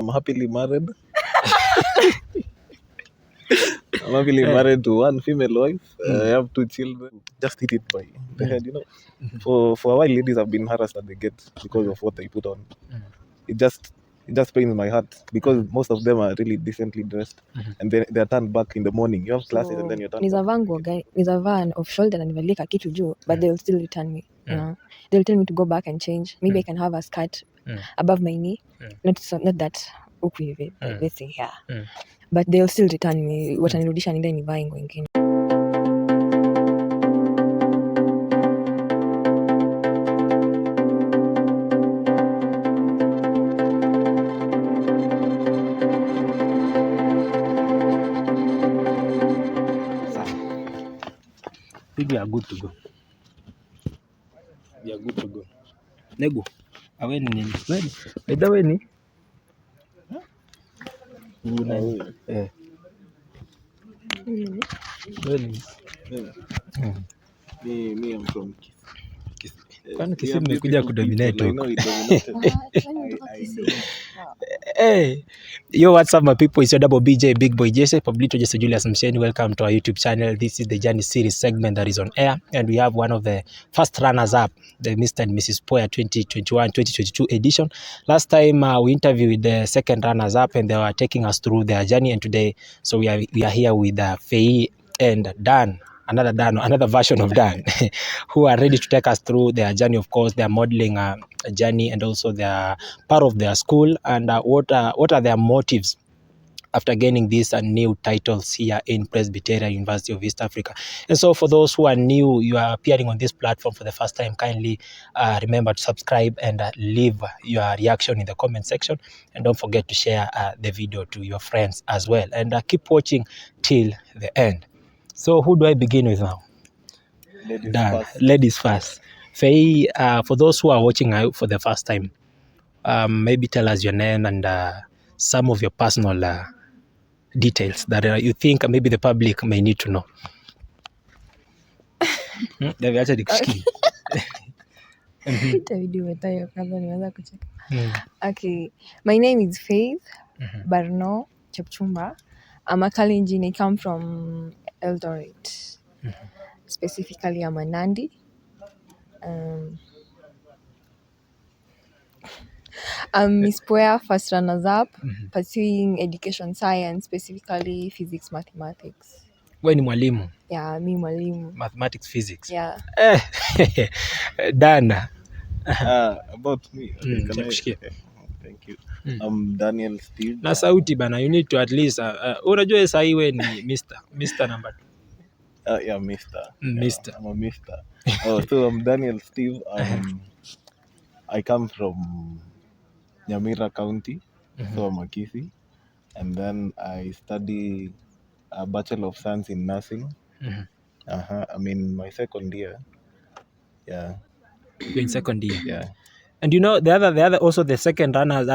I'm happily married. I'm happily married to one female wife. I have 2 children. Just hit it by the head, you know. For a while, ladies have been harassed at the gate because of what they put on. It just pains my heart because most of them are really decently dressed, and then they're turned back in the morning. You have classes and then you're turned back. Nizavaa an off shoulder na nivalie kitu juu, but they'll still return me. You know, they'll tell me to go back and change. Maybe I can have a skirt above my knee, not that huku hivi, let's say here. But they'll still return me. Watanirudisha niende nivae nguo ingine. I think we are good to go. Nego. Aweni nini? Weda weni? Weni. Weni. Me, I'm from Kwani Kisii mmekuja kudominate huko? Hey, yo, what's up my people? It's your double BJ, Big Boy Jesse, PABLITO, Jesse Julius Msheni. Welcome to our YouTube channel. This is the Journey series segment that is on air, and we have one of the first runners up, the Mr. and Mrs. PUEA 2021-2022 edition. Last time we interviewed the second runners up, and they were taking us through their journey, and today, so we are here with Faye and Dan. Another version of Dan, who are ready to take us through their journey, of course, their modeling journey, and also their part of their school, and what are their motives after gaining these new titles here in Presbyterian University of East Africa. And so for those who are new, you are appearing on this platform for the first time, kindly remember to subscribe and leave your reaction in the comment section, and don't forget to share the video to your friends as well, and keep watching till the end. So who do I begin with now? Ladies first. Faye, for those who are watching for the first time, maybe tell us your name and some of your personal details that you think maybe the public may need to know. Okay, my name is Faith Barno Chepchumba. I'm a Kalenjin. I come from Eldoret. Specifically, I'm a Nandi. I'm Miss PUEA, first runners up, pursuing education science, specifically physics, mathematics. Wewe ni mwalimu? Yeah, me mwalimu. Mathematics, physics. Yeah. Dana. About me. Thank you. I'm Daniel Steve. Na sauti bana, you need to at least unajua sasa hiwe ni Mr. number 2. Yeah, Mr. Mr. I'm a Mr. So I'm Daniel Steve. I come from Nyamira County, so I'm a Kisii, and then I study a Bachelor of Science in Nursing. I'm in my second year. Yeah. You're in second year. Yeah. And you know the other also the second runners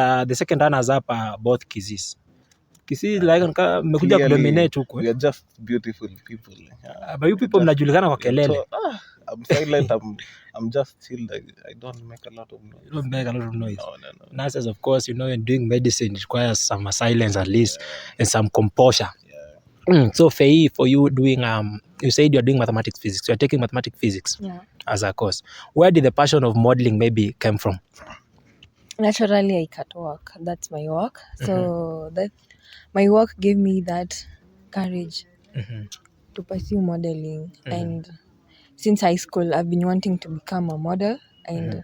up are both Kisis. Kisii like mmekuja kudominate huko. We are just beautiful people. But you people mnajulikana kwa kelele. So, I'm silent. I'm just chill. I don't make a lot of noise. You don't make a lot of noise. No. Nurses, of course, you know, in doing medicine requires some silence at least, and some composure. Yeah. So Faye, for you doing you said you're doing mathematics physics. You're taking mathematics physics as a course. Where did the passion of modeling maybe come from? Naturally, I cut work. That's my work. So that my work gave me that courage to pursue modeling. And since high school, I've been wanting to become a model. And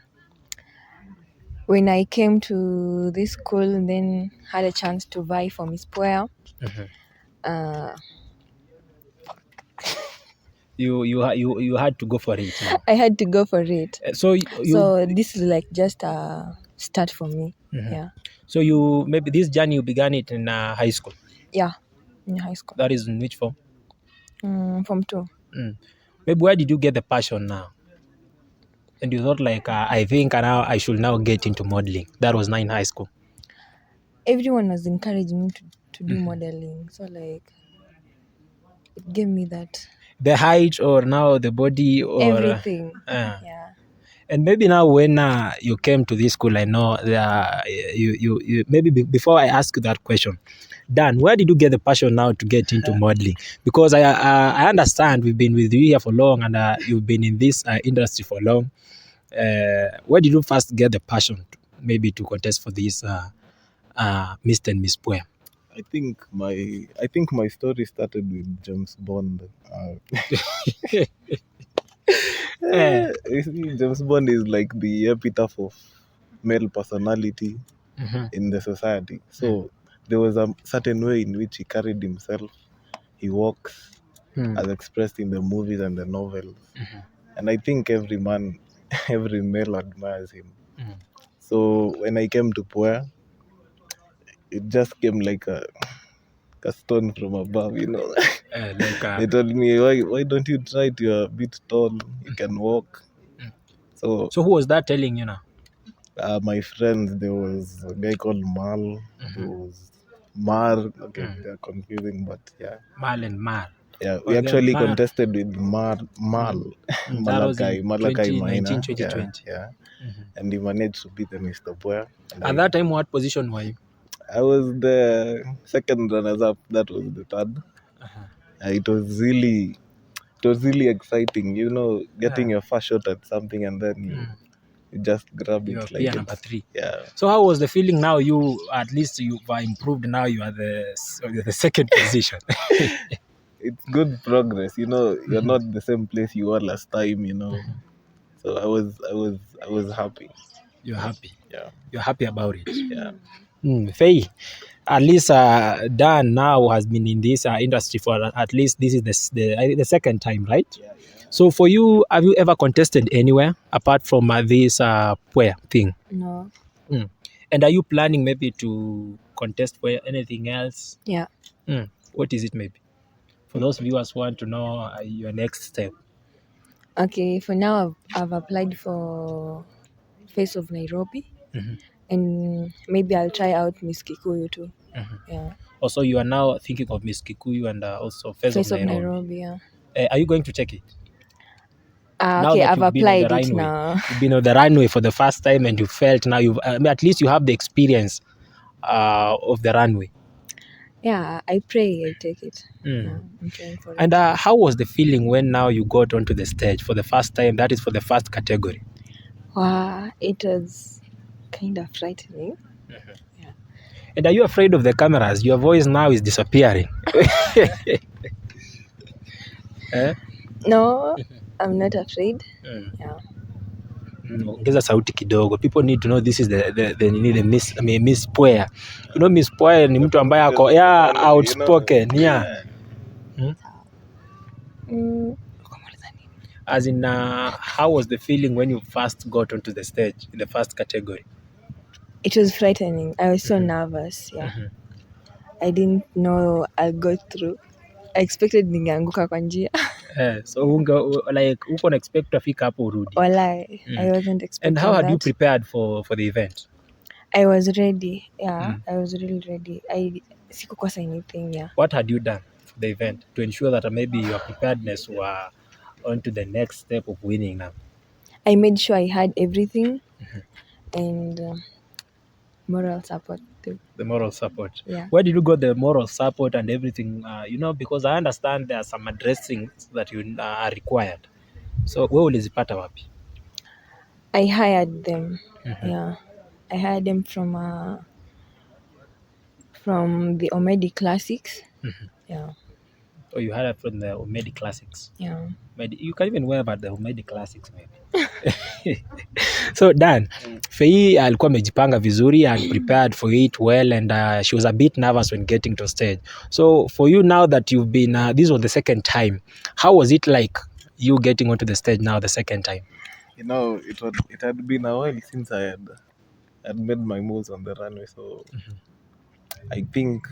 when I came to this school and then had a chance to vie for Miss PUEA, you had to go for it. I had to go for it. So this is like just a start for me. Yeah. So you maybe this journey you began it in high school. Yeah, in high school. That is in which form? Form 2. Maybe where did you get the passion now? And you thought like I think now I should now get into modeling. That was now in high school. Everyone was encouraging me to do modeling. So like it gave me that. The height or now the body or everything. Yeah. And maybe now when you came to this school, I know you maybe before I ask you that question, Dan, where did you get the passion now to get into modeling? Because I understand we've been with you here for long, and you've been in this industry for long. Where did you first get the passion maybe to contest for this Mr. and Miss PUEA? I think my story started with James Bond. You see, James Bond is like the epitaph of male personality in the society. So there was a certain way in which he carried himself. He walks as expressed in the movies and the novels. And I think every man, every male admires him. So when I came to PUEA, it just came like a stone from above, you know. They told me, why don't you try it? You're a bit tall, you can walk. So who was that telling you now? My friends, there was a guy called Mal, there was Mar. Okay, they're confusing, but yeah. Mal and Mar. Yeah, we actually contested with Mal, That was in Malachi 2019, Maina. 2020. Yeah. And he managed to beat the Mr. PUEA. At that time, what position were you? I was the second runners-up. That was the third. It was really exciting, you know, getting your first shot at something and then you just grab You it are like peer number 3. Yeah. So how was the feeling now? You at least you've improved. Now you are the second position. It's good progress, you know. You're not the same place you were last time, you know. So I was happy. You're happy. Yeah. You're happy about it. Yeah. Faye, at least Dan now has been in this industry for at least this is the second time, right? Yeah. So for you, have you ever contested anywhere apart from this PUEA thing? No. And are you planning maybe to contest for anything else? Yeah. What is it maybe? For those viewers who want to know your next step. Okay, for now I've applied for Face of Nairobi, and maybe I'll try out Miss Kikuyu too. Yeah. Also, you are now thinking of Miss Kikuyu and also Face of Nairobi. Yeah. Are you going to check it? Okay, that I've you've been on the applied it runway, now. You've been on the runway for the first time and you felt now you've at least you have the experience of the runway. Yeah, I pray I take it. Yeah, I'm trying for And it. how was the feeling when now you got onto the stage for the first time? That is for the first category. Wow, it was kind of frightening. Yeah. And are you afraid of the cameras? Your voice now is disappearing. No, I'm not afraid. Yeah. Ongeza sauti kidogo. People need to know this is the Miss PUEA. You know Miss PUEA ni mtu ambaye ako outspoken. Yeah. As in, how was the feeling when you first got onto the stage in the first category? It was frightening. I was so nervous. Yeah. I didn't know I'll go through. I expected ningeanguka kwa njia. So like uko na expect afika hapo urudi. Walai, I wasn't expecting. And how had that. you prepared for the event? I was ready. Yeah, I was really ready. Sikukosa anything. Yeah. What had you done for the event to ensure that maybe your preparedness were on to the next step of winning now? I made sure I had everything and moral support too. The moral support. Yeah. Where did you got the moral support and everything? You know, because I understand there are some addressings that you are required. So where ulizipata wapi? I hired them. Yeah. I hired them from the Omedi Classics. Yeah. Or you had it from the Omedi Classics? Yeah. You can even wear about the Omedi Classics maybe. So Dan, Faye alikuwa amejipanga vizuri and prepared for it well, and she was a bit nervous when getting to stage. So for you now that you've been, this was the second time, how was it like you getting onto the stage now the second time? You know, it had been a while since I had made my moves on the runway, so I think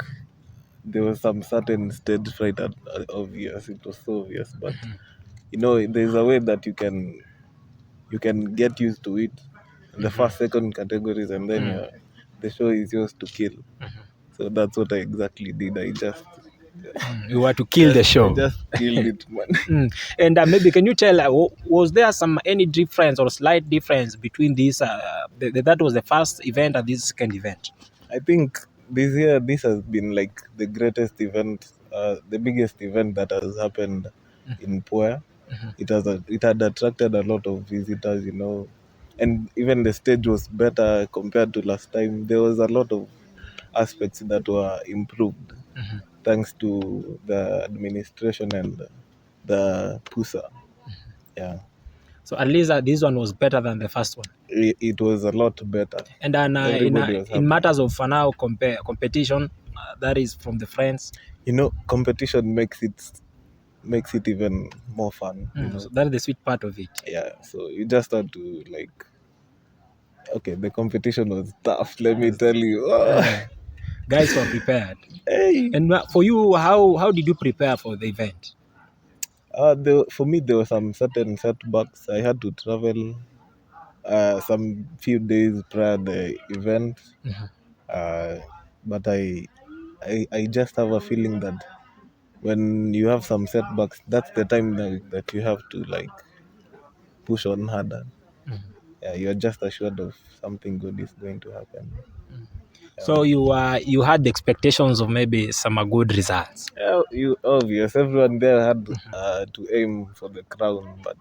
there was some certain stage fright. Obvious, it was so obvious, but you know, there's a way that you can get used to it in the first, second categories, and then the show is yours to kill. So that's what I exactly did. I just You were to kill the show. I just killed it, man. And maybe can you tell, was there any difference or slight difference between this, that was the first event and this second event? I think this year, this has been like the greatest event, the biggest event that has happened in PUEA. It had attracted a lot of visitors, and even the stage was better compared to last time. There was a lot of aspects that were improved thanks to the administration and the PUSA. Yeah. So at least this one was better than the first one. It was a lot better. And then in matters of now competition, that is from the friends. Competition makes it even more fun. So that is the sweet part of it. Yeah. So you just have to okay, the competition was tough. Let me tell you. Guys were prepared. Hey. And for you, how did you prepare for the event? For me, there were some certain setbacks. I had to travel some few days prior the event, but I just have a feeling that when you have some setbacks, that's the time that you have to push on harder. Yeah, you're just assured of something good is going to happen. So you had the expectations of maybe some good results. Obvious. Everyone there had to aim for the crown, but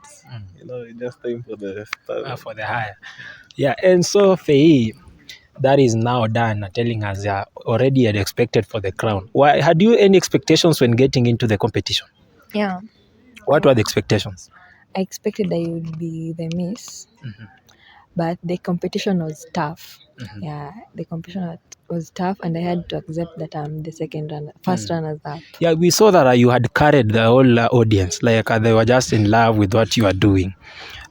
you just aim for the star. For the higher. Yeah, and so Faye, that is now done, telling us already had expected for the crown. Why had you any expectations when getting into the competition? Yeah. What were the expectations? I expected I would be the miss, but the competition was tough. Yeah, the competition was tough, and I had to accept that I'm the first runners up. Yeah, we saw that you had carried the whole audience, they were just in love with what you are doing.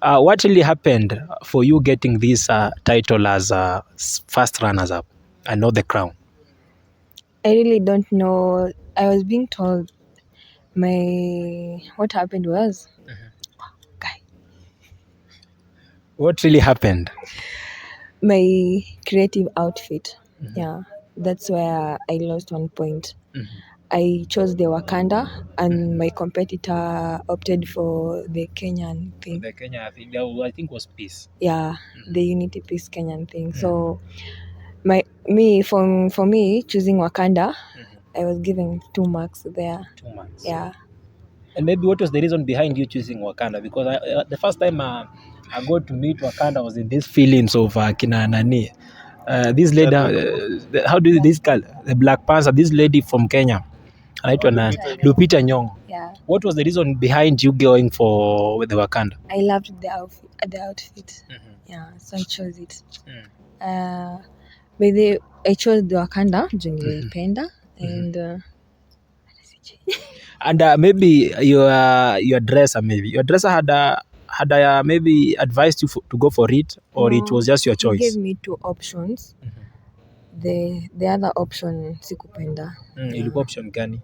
What really happened for you getting this title as first runners up and not the crown? I really don't know. I was being told what happened was What really happened? My creative outfit. Yeah, that's where I lost 1 point. I chose the Wakanda, and my competitor opted for the Kenyan thing. The Kenya thing, I think was peace. Yeah, the Unity Peace Kenyan thing. So for me choosing Wakanda, I was given 2 marks there. 2 marks. Yeah. And maybe what was the reason behind you choosing Wakanda? Because the first time I got to meet Wakanda was in these feelings of Kina Nani. This lady, how do this girl, the Black Panther, this lady from Kenya, Lupita Nyong'o. Yeah. What was the reason behind you going for the Wakanda? I loved the outfit. Yeah, so I chose it. I chose the Wakanda juu nilipenda, and maybe your dresser had maybe advised you to go for it, or it was just your choice? He gave me 2 options. The other option sikupenda. Ilikuwa option gani?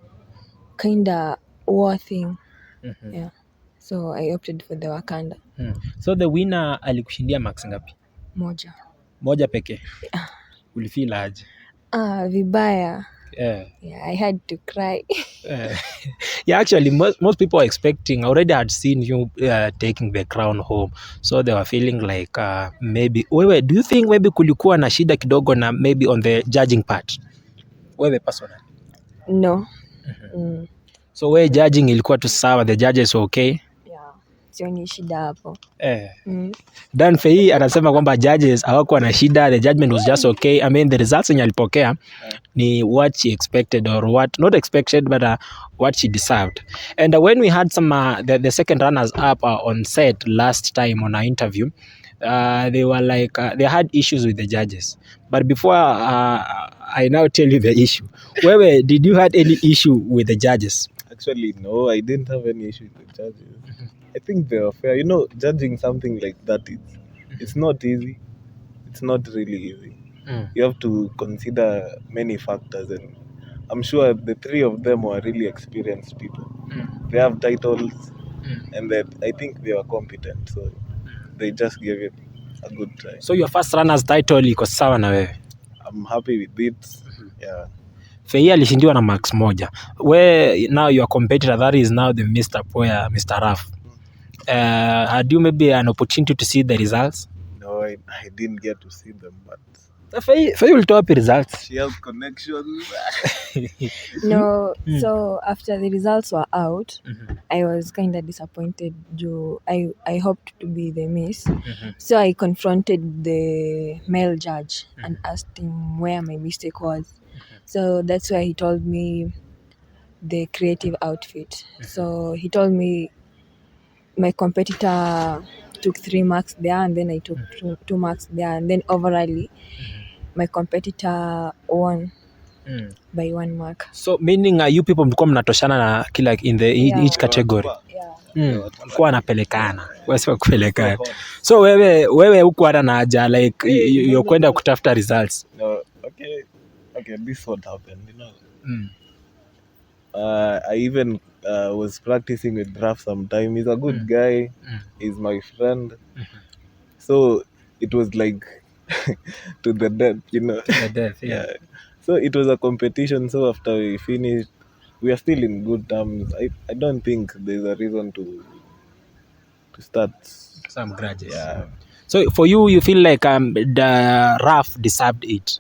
Kinda war thing. Yeah. So I opted for the Wakanda. So the winner alikushindia marks ngapi? Moja pekee. Ulifeel aje? Vibaya. Yeah, I had to cry. Yeah, actually most people are expecting, already had seen you taking the crown home, so they were feeling like maybe wewe, do you think maybe kulikuwa na shida kidogo na maybe on the judging part? Wewe personally? No. So wewe judging ilikuwa tu sawa, the judges were okay? Yeah, sioni shida hapo. Dan Fei anasema kwamba judges hawakuwa na shida, the judgment was just okay. I mean the results yenye alipokea ni what she expected, or what not expected, but what she deserved. And when we had some the second runners up on set last time on our interview, they were like they had issues with the judges. But before I now tell you the issue, did you had any issue with the judges? Actually, no, I didn't have any issue with the judges. I think they were fair. Judging something like that, it's not easy. It's not really easy. You have to consider many factors, and I'm sure the 3 of them were really experienced people. They have titles, and that I think they were competent, so they just gave it a good try. So your first runner's title iko sawa na wewe? I'm happy with it. Yeah. Fei alishindiwa na max moja. Where now your competitor, that is now the Mr. PUEA, Mr. Raf. Had you maybe an opportunity to see the results? No, I didn't get to see them, but Fei will top results. she has connections. No, so after the results were out, I was kind of disappointed. I hoped to be the miss. So I confronted the male judge and asked him where my mistake was. So that's why he told me the creative outfit. So he told me my competitor took 3 marks there, and then I took 2 marks there, and then overall my competitor won by 1 mark. So meaning you people mlikuwa mnatoshana na kila in the each category. Yeah. Walikuwa wanapelekana. Wewe sio kupelekana. So wewe huko hata na haja like you're kwenda kutafuta results. No, okay, this is what happened, you know. I even was practicing with Raf sometime. He's a good guy. He's my friend. So it was like to the death, you know. The death, yeah. So it was a competition. So after we finished, we are still in good terms. I don't think there's a reason to start Some grudges. Yeah. So for you feel like the Raf deserved it.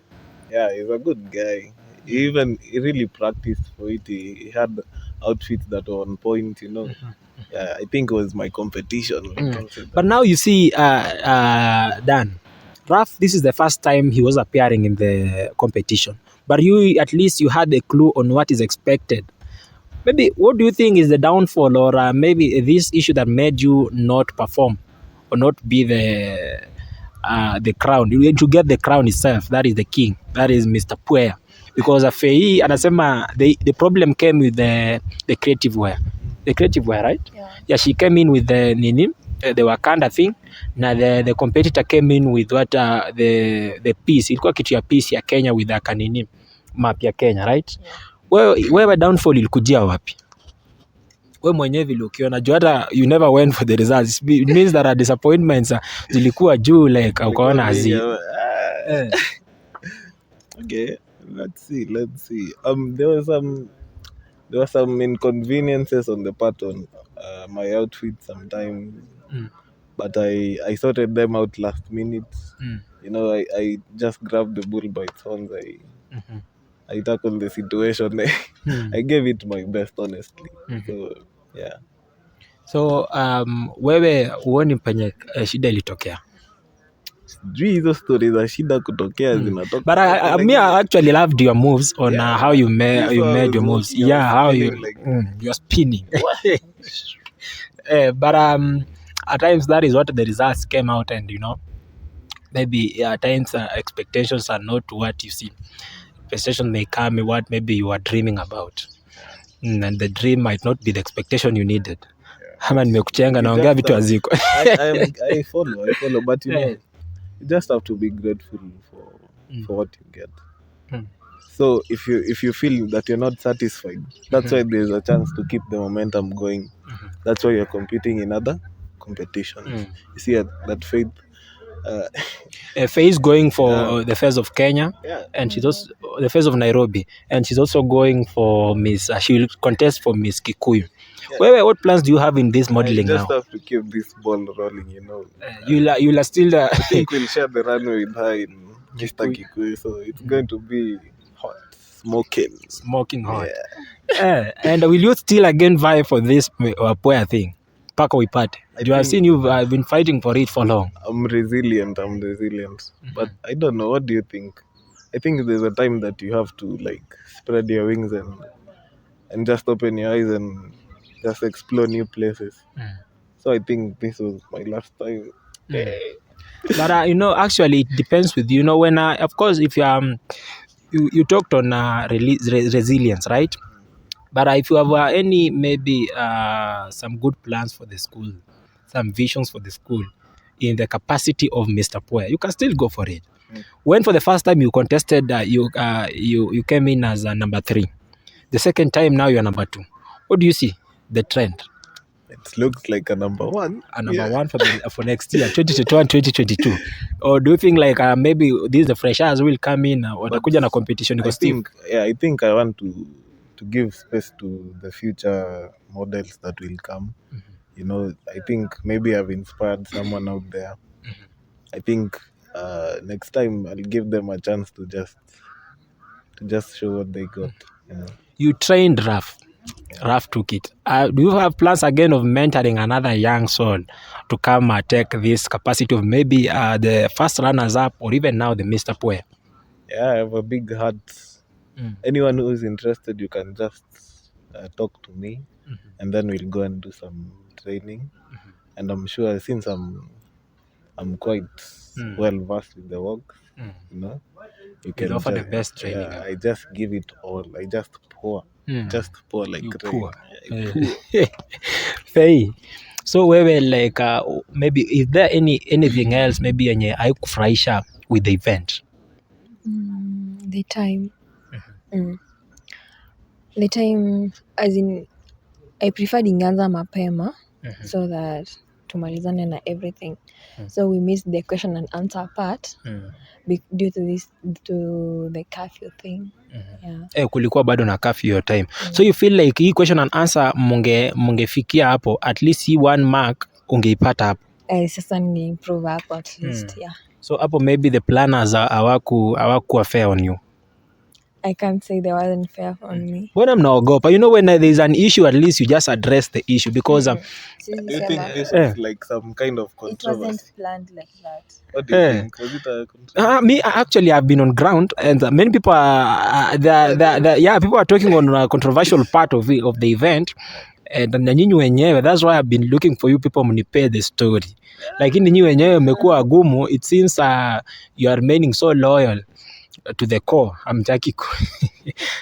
Yeah, he's a good guy. He really practiced for it. He had outfits that were on point, you know. Yeah, I think it was my competition. But now you see, Dan, Raf, this is the first time he was appearing in the competition. But you, at least you had a clue on what is expected. Maybe, what do you think is the downfall, or maybe this issue that made you not perform or not be the crown? To get the crown itself, that is the king, that is Mr. PUEA. Because Fei anasema the problem came with the creative wear. The creative wear, right? Yeah, she came in with the the Wakanda thing. Na the competitor came in with what the piece. Ilikuwa kitu ya piece ya Kenya with the kanini map ya Kenya, right? Wewe downfall ilikujia wapi? Wewe mwenyewe vile ukiona juu hata you never went for the results. It means that our disappointments zilikuwa juu like ukaona hazi. Okay, let's see. There were some inconveniences on the part on my outfit sometimes, but I sorted them out last minute. You know, I just grabbed the bull by its horns. I tackled the situation. I gave it my best, honestly. So yeah. So wewe uoni penye shida ilitokea? Sijui hizo story za shida kutokea zinatoka. But I actually loved your moves on how you made your moves. Yeah, how you're spinning. But at times that is what the results came out, and you know, maybe at times expectations are not what you see. Expectations may come what maybe you are dreaming about, and the dream might not be the expectation you needed. Ama nimekuchenga naongea vitu haziko. I follow, but you know, you just have to be grateful for what you get. So if you feel that you're not satisfied, that's why there's a chance to keep the momentum going. That's why you're competing in other competitions. You see that Faith Faye is going for the face of Kenya, and she's also the face of Nairobi, and she's also going for Miss. She will contest for Miss Kikuyu. What plans do you have in this modeling now? I just have to keep this ball rolling, you know. You'll still. I think we'll share the runway with her in Mr. Kikuyu, so it's going to be hot, smoking hot. Yeah. And will you still again vie for this PUEA thing? Paka uipate. You have seen you've been fighting for it for long. I'm resilient. But I don't know. What do you think? I think there's a time that you have to like spread your wings and just open your eyes and just explore new places. So I think this was my last time. But you know, actually, it depends with you know when of course if you talked on resilience, right? But if you have any maybe some good plans for the school, some visions for the school in the capacity of Mr. PUEA, you can still go for it. When for the first time you contested, you came in as number 3. The second time now you are number 2. What do you see? The trend? It looks like a number one. A number one for next year, 2021, 2022. Or do you think like maybe these the freshers will come in watakuja na competition iko stiff? I think I want to give space to the future models that will come. You know, I think maybe I've inspired someone out there. I think next time I'll give them a chance to just show what they got. You know? You trained Raf. Raf took it. Do you have plans again of mentoring another young soul to come take this capacity of maybe the first runners up or even now the Mr. PUEA? Yeah, I have a big heart. Anyone who is interested, you can just talk to me, and then we'll go and do some training. And I'm sure since I'm quite well versed with the work, you know, you can offer the best training. Yeah, I just give it all. I just pour like rain. Faye. So wewe like maybe is there anything else maybe yenye haikufurahisha with the event? The time. The time, as in, I preferred ingeanza mapema so that tumalizane na everything. So we missed the question and answer part due to the curfew thing. Kulikuwa bado na curfew your time. So you feel like hii question and answer mungefikia hapo, at least hii 1 mark ungeipata hapo. Sasa ni improve hapo at least, yeah. So hapo maybe the planners hawakuwa fair on you. I can't say they wasn't fair on me. Mbona mnaogopa? You know, when there's an issue, at least you just address the issue because Do you think this was like some kind of controversy? It wasn't planned like that. What do you think? Was it a controversy? Me, actually, I've been on ground, and many people people are talking on a controversial part of the event. And nyinyi wenyewe, that's why I've been looking for you people mnipe the story. Lakini nyinyi wenyewe mmekuwa gumu. It seems you are remaining so loyal to the core.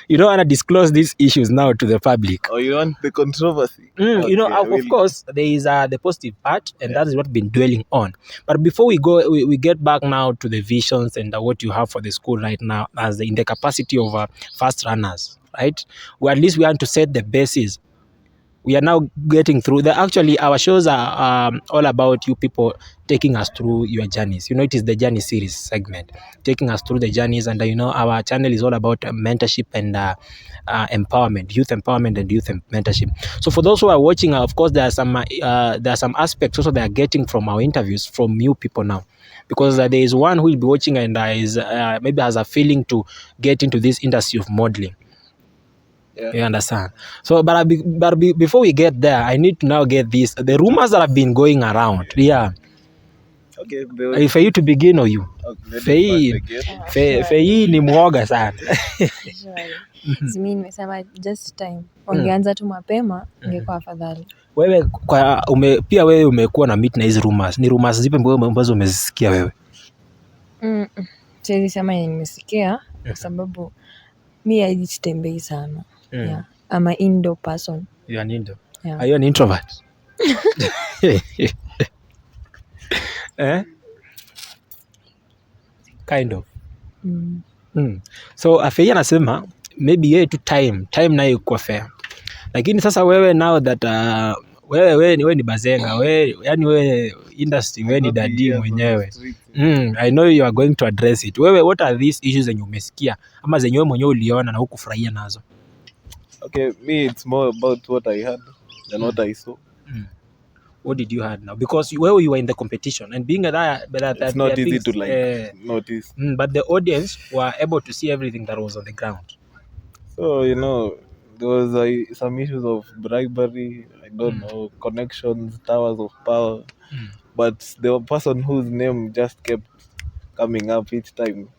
You don't want to disclose these issues now to the public. Or you want the controversy? Okay, you know, of course, there is the positive part, and that is what we've been dwelling on. But before we go, we get back now to the visions and what you have for the school right now as in the capacity of fast runners, right? At least we want to set the basis. We are now getting through. Actually, our shows are all about you people taking us through your journeys. You know, it is the journey series segment, taking us through the journeys. And, you know, our channel is all about mentorship and empowerment, youth empowerment and youth mentorship. So for those who are watching, of course, there are some aspects also they are getting from our interviews from you people now. Because there is one who will be watching and is maybe has a feeling to get into this industry of modeling. Yeah. You understand? So, but before we get there, I need to now get the rumors that have been going around. Yeah. Okay. For you to begin or you? Okay, Fei ni mwoga sana. Mimi nimesema just time. Ungeanza tu mapema, ingekuwa afadhali. Wewe pia wewe umekuwa na meet na hizi rumors. Ni rumors zipi ambazo umezisikia wewe? Siwezi sema nimesikia kwa sababu mimi sitembei sana. Yeah. I'm an indoor person. You are an indoor? Yeah. Are you an introvert? Kind of. So Afei anasema maybe yeye tu time nayo iko fair. Lakini sasa wewe now that wewe ni bazenga, wewe industry, wewe ni dadi mwenyewe. I know you are going to address it. Wewe, what are these issues zenye umesikia ama zenye wewe mwenyewe uliona na hukufurahia nazo? Okay, me it's more about what I heard than what I saw. What did you heard now? Because you were in the competition and being it's not easy to notice. But the audience were able to see everything that was on the ground. So, you know, there was some issues of bribery, I don't know, connections, towers of power. But the person whose name just kept coming up each time,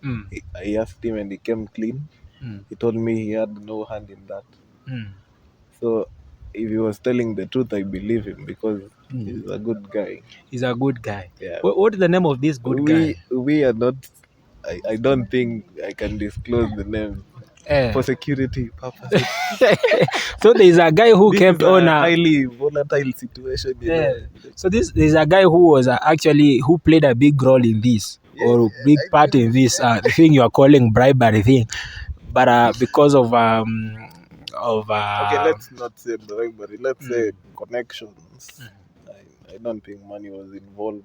I asked him and he came clean. He told me he had no hand in that. So if he was telling the truth, I believe him because he's a good guy. He's a good guy. Yeah. What is the name of this good guy? We are not, I don't think I can disclose the name. For security purposes. So there is a guy who kept on a highly volatile situation. So there is a guy who was who played a big role in this or big part in this thing you are calling bribery thing. But because of of Okay, let's not say bribery. Let's say connections. I don't think money was involved.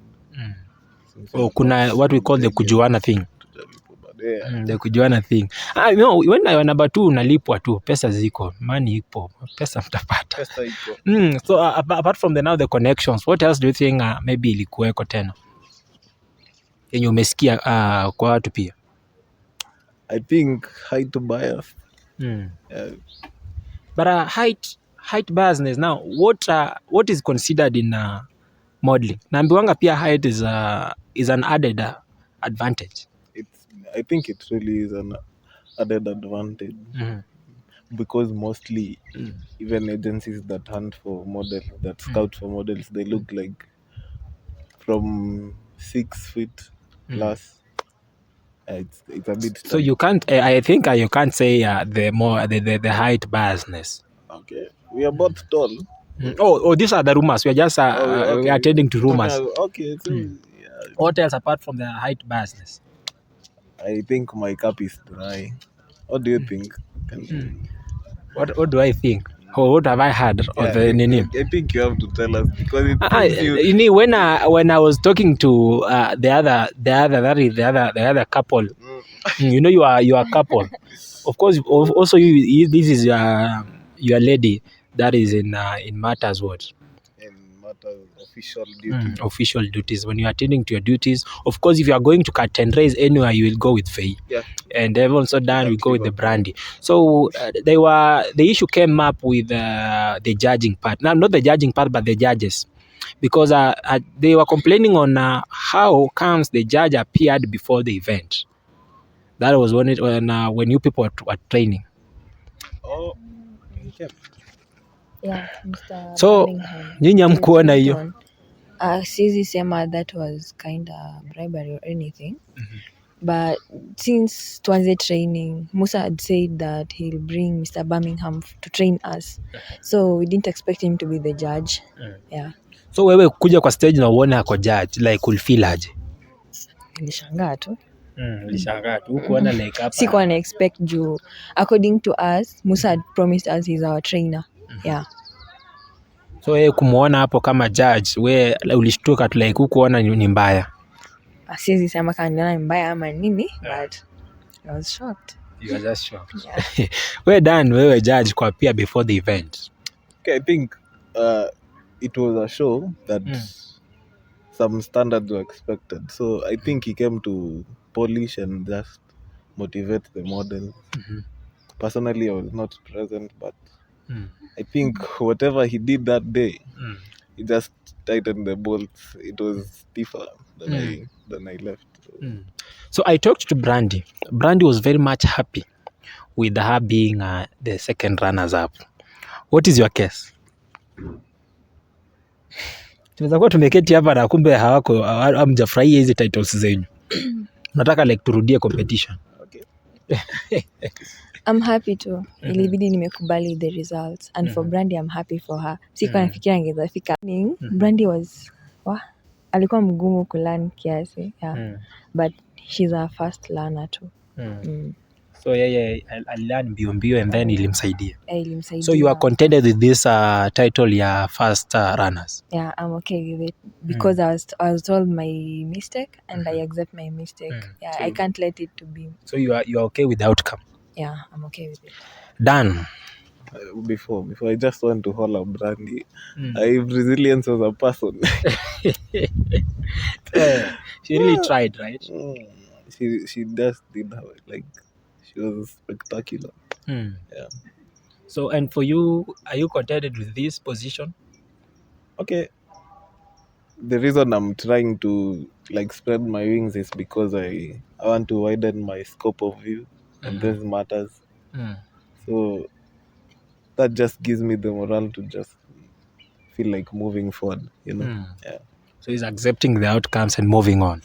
Since Oh, it's kuna not what we call the intelligent kujuana thing. to tell people, but yeah. The kujuana thing. No, when number 2 unalipwa tu, pesa ziko, money ipo, pesa mtapata. Pesa iko. So apart from the connections, what else do you think maybe ilikuweko tena yenye umesikia kwa watu pia? I think height bias. But height biasness, now what is considered in modeling? Naambiwanga pia height is an added advantage. I think it really is an added advantage because mostly even agencies that hunt for models, that scout for models, they look like from 6 feet plus. It's a bit So you can't. I think you can't say the height biasness. Okay, we are both tall. Oh, these are the rumors. We are just we are attending to rumors. Okay, so What else apart from the height biasness? I think my cup is dry. What do you think? What do I think? Or what have I heard of the name? I think you have to tell us because it when I was talking to the other couple, you are a couple. Of course, also this is your lady that is in matters what? In matters official duties. Official duties. When you are attending to your duties, of course, if you are going to cut and raise anywhere, you will go with Faye. Yeah. And they've also done, we go with the brandy. So the issue came up with the judging part. Now, not the judging part, but the judges. Because they were complaining on how comes the judge appeared before the event. That was when you people were training. Oh, okay. Yeah, Mr. So, Birmingham. nyinyi hamkuona hiyo? Sizi sema that was kind of bribery or anything. But since tuanze training, Musa had said that he'll bring Mr. Birmingham to train us. So we didn't expect him to be the judge. Yeah. So wewe kuja kwa stage na uone ako judge, like ulifeel aje? Nilishangaa tu. Nilishangaa tu kuona like hapa. Sikuwa na expect juu. According to us, Musa had promised us he's our trainer. Yeah. So wewe kumuona hapo kama judge, wewe ulishtuka tu like hukuona ni mbaya. Siwezi sema kama ni mbaya ama nini, but I was shocked. You were just shocked. Yeah. wewe judge kwa pia before the event. Okay, I think it was a show that some standards were expected. So I think he came to polish and just motivate the model. Personally, I was not present, but I think whatever he did that day, he just tightened the bolts. It was stiffer than I left. So I talked to Brandy. Brandy was very much happy with her being the second runners-up. What is your case? Tunaweza kuwa tumeketi hapa na kumbe hawako hamjafurahia hizi titles zenyu. Nataka like turudie competition. Okay. I'm happy too. Ilibidi nimekubali the results. And for Brandy, I'm happy for her. Sikuwa nafikiria angeza fika. Brandy was alikuwa mgumu kulearn kiasi. Yeah. But she's our first learner too. So I learned mbio and then ilimsaidia. Ilimsaidia. So you are contented with this title ya first runners? Yeah, I'm okay with it because I was told my mistake and I accept my mistake. Yeah, so I can't let it to be. So you are okay with the outcome? Yeah, I'm okay with it. Done. Before I just want to holler Brandy. If resilience was a person. She really tried, right? She just did her, like she was spectacular. Yeah. So and for you, are you contented with this position? Okay. The reason I'm trying to like spread my wings is because I want to widen my scope of view and this matters. So that just gives me the morale to just feel like moving forward, you know. Yeah. So he's accepting the outcomes and moving on.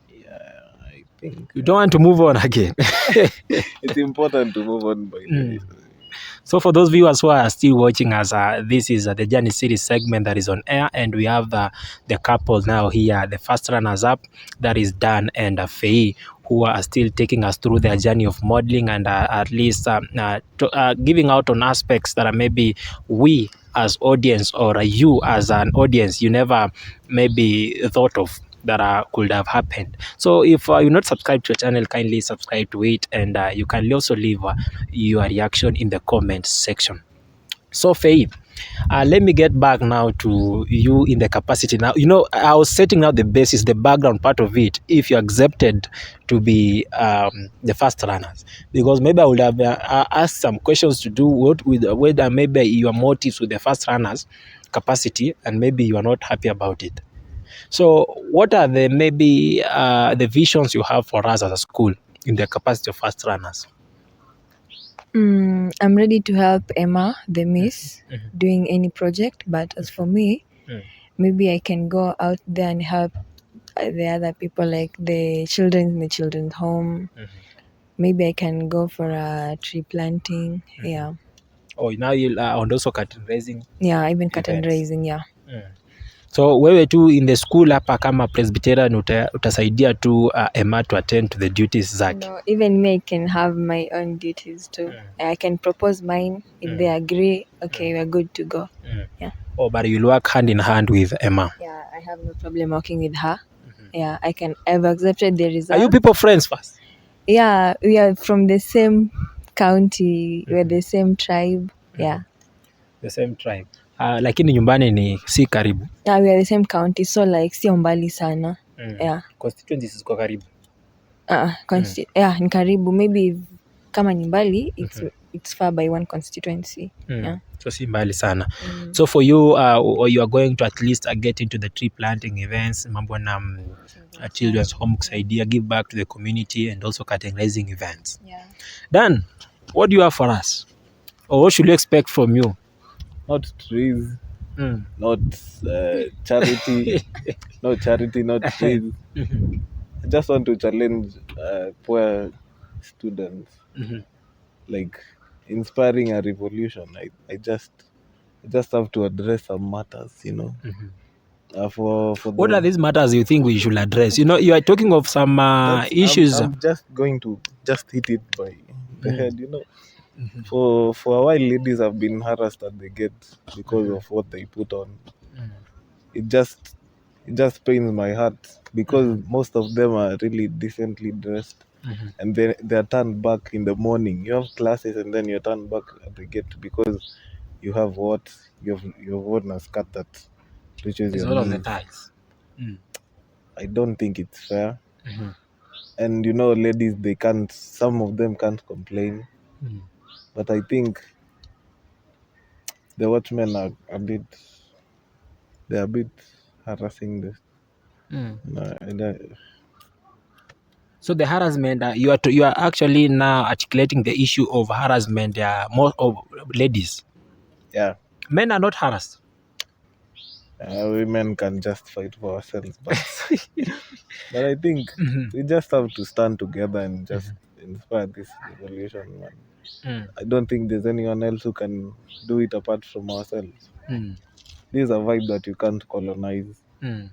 Yeah, I think you don't want to move on again. It's important to move on by the way. So for those viewers who are still watching us, this is the Journey series segment that is on air, and we have the couple now here, the first runners up, that is Dan and Faye, who are still taking us through their journey of modeling and at least giving out on aspects that are maybe we as audience or you as an audience, you never maybe thought of that could have happened. So if you're not subscribed to your channel, kindly subscribe to it, and you can also leave your reaction in the comment section. So Faith, let me get back now to you in the capacity. Now, you know, I was setting out the basis, the background part of it, if you accepted to be the first runners, because maybe I would have asked some questions to do with whether maybe your motives with the first runners capacity, and maybe you are not happy about it. So what are the maybe the visions you have for us as a school in the capacity of first runners? I'm ready to help Emma, the miss, doing any project. But as for me, maybe I can go out there and help the other people, like the children in the children's home. Maybe I can go for a tree planting. Yeah. Oh, now you and also curtain raising. Yeah, even curtain Events. raising. Yeah. So wewe tu in the school hapa kama Presbyterian utasaidia tu Emma to attend to the duties zake. No, even me, I can have my own duties too. I can propose mine. If they agree, okay, we're good to go. Yeah. Oh, but you'll work hand in hand with Emma. Yeah, I have no problem working with her. Yeah, I've accepted the result. Are you people friends first? Yeah, we are from the same county. We're the same tribe. Yeah. The same tribe. Lakini nyumbani ni si karibu. Yeah, we are the same county, so like sio mbali sana. Yeah. Constituencies ziko karibu. Yeah, ni karibu. Maybe kama ni mbali, it's far by one constituency. Yeah. So si mbali sana. So for you, you are going to at least get into the tree planting events, mambo na children's home kusaidia, give back to the community, and also curtain raising events. Yeah. Dan, what do you have for us? Or what should we expect from you? Not trees, not charity, not trees. I just want to challenge poor students, like inspiring a revolution. I just have to address some matters, you know. For What are these matters you think we should address? You know, you are talking of some issues. I'm just going to just hit it by the head, you know. For a while, ladies have been harassed at the gate because of what they put on. It just pains my heart because most of them are really decently dressed, and they're turned back in the morning. You have classes and then you're turned back at the gate because you have you've worn a skirt that reaches your All of the knees. ties. I don't think it's fair. And you know, ladies, some of them can't complain. But I think the watchmen are a bit harassing this. So the harassment, you are actually now articulating the issue of harassment more of ladies. Yeah. Men are not harassed. Women can just fight for ourselves, but I think we just have to stand together and just inspire this revolution, man. I don't think there's anyone else who can do it apart from ourselves. This is a vibe that you can't colonize, and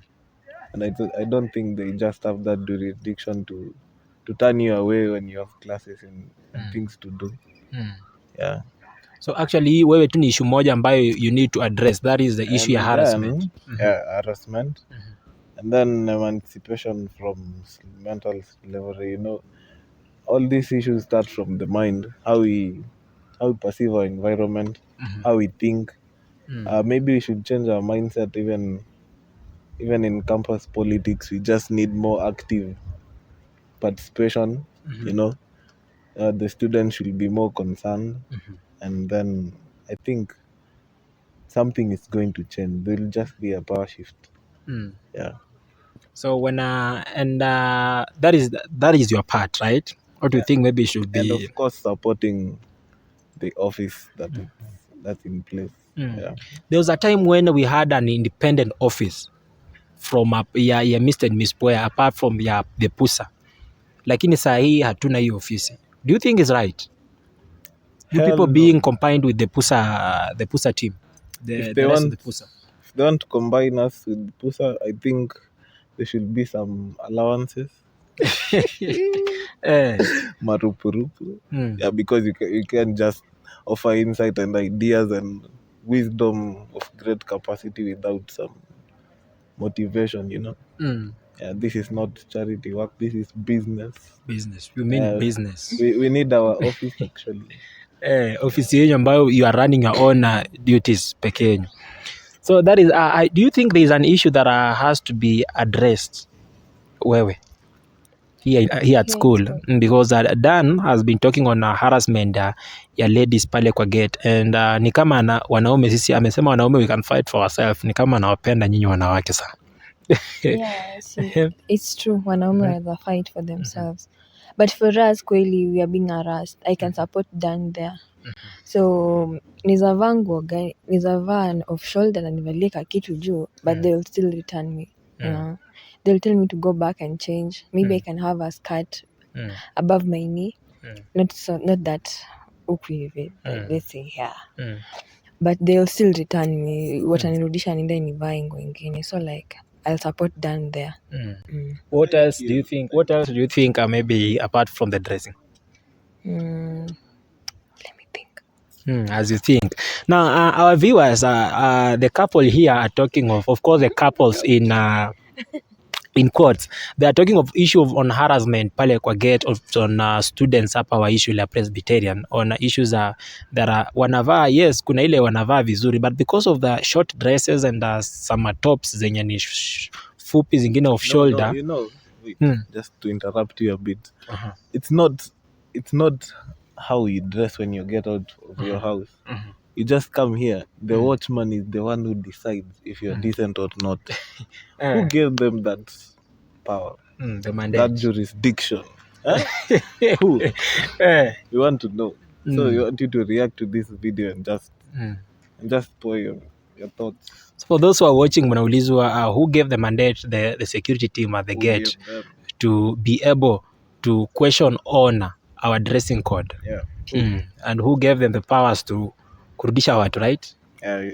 I don't think they just have that jurisdiction to turn you away when you have classes and things to do. Yeah. So actually wewe tu ni issue moja ambayo you need to address, that is the issue of harassment. Harassment, and then emancipation from mental slavery. You know, all these issues start from the mind, how we perceive our environment, how we think. Maybe we should change our mindset. Even in campus politics, we just need more active participation. You know, the students should be more concerned, and then I think something is going to change. There will just be a power shift. Yeah. So when that is your part, right? What do you think maybe should be? And of course, supporting the office that's in place. Yeah. There was a time when we had an independent office from Mr. and Miss PUEA, apart from the PUSA. Lakini saa hii hatuna hiyo ofisi. Do you think it's right? You people being combined with the PUSA team, If the they rest want, of the PUSA. if they want to combine us with PUSA, I think there should be some allowances. Marupurupu. Yeah, because you can't just offer insight and ideas and wisdom of great capacity without some motivation, Yeah, this is not charity work, this is business. Business. You mean business. We need our office actually. Office yenyu ambayo you are running your own duties peke yenyu. So that is, do you think there is an issue that has to be addressed wewe here at school? Because Dan has been talking on harassment ya ladies pale kwa gate, and ni kama wanaume sisi, amesema wanaume we can fight for ourselves, ni kama anawapenda nyinyi wanawake sana. Yeah, it's true. Wanaume wanaweza fight for themselves. But for us, kweli, we are being harassed. I can support Dan there. So, nizavaa nguo gani, nizavaa off shoulder na nivalie kakitu juu, but they will still return me. Yeah. They'll tell me to go back and change. Maybe I can have a skirt above my knee. Not that ukwivi, let's say here. But they'll still return me. Watanirudisha niende nivae nguo ingine. So like I'll support Dan there. What else do you think? What else do you think maybe apart from the dressing? Let me think. As you think. Now, our viewers, the couple here are talking of course, the couples in quotes, they are talking of issue on harassment pale kwa gate on students hapa wa issue la Presbyterian on issues that are wanavaa, yes, kuna ile wanavaa vizuri, but because of the short dresses and some tops zenye ni fupi zingine off shoulder. Just to interrupt you a bit. It's not how you dress when you get out of your house. You just come here. The watchman is the one who decides if you're decent or not. Who gave them that power? The mandate. That jurisdiction. Who? We want to know. So we want you to react to this video and just pour your thoughts. So for those who are watching, mnaulizwa who gave the mandate the security team at the gate to be able to question on our dressing code. And who gave them the powers to kurudisha watu, right?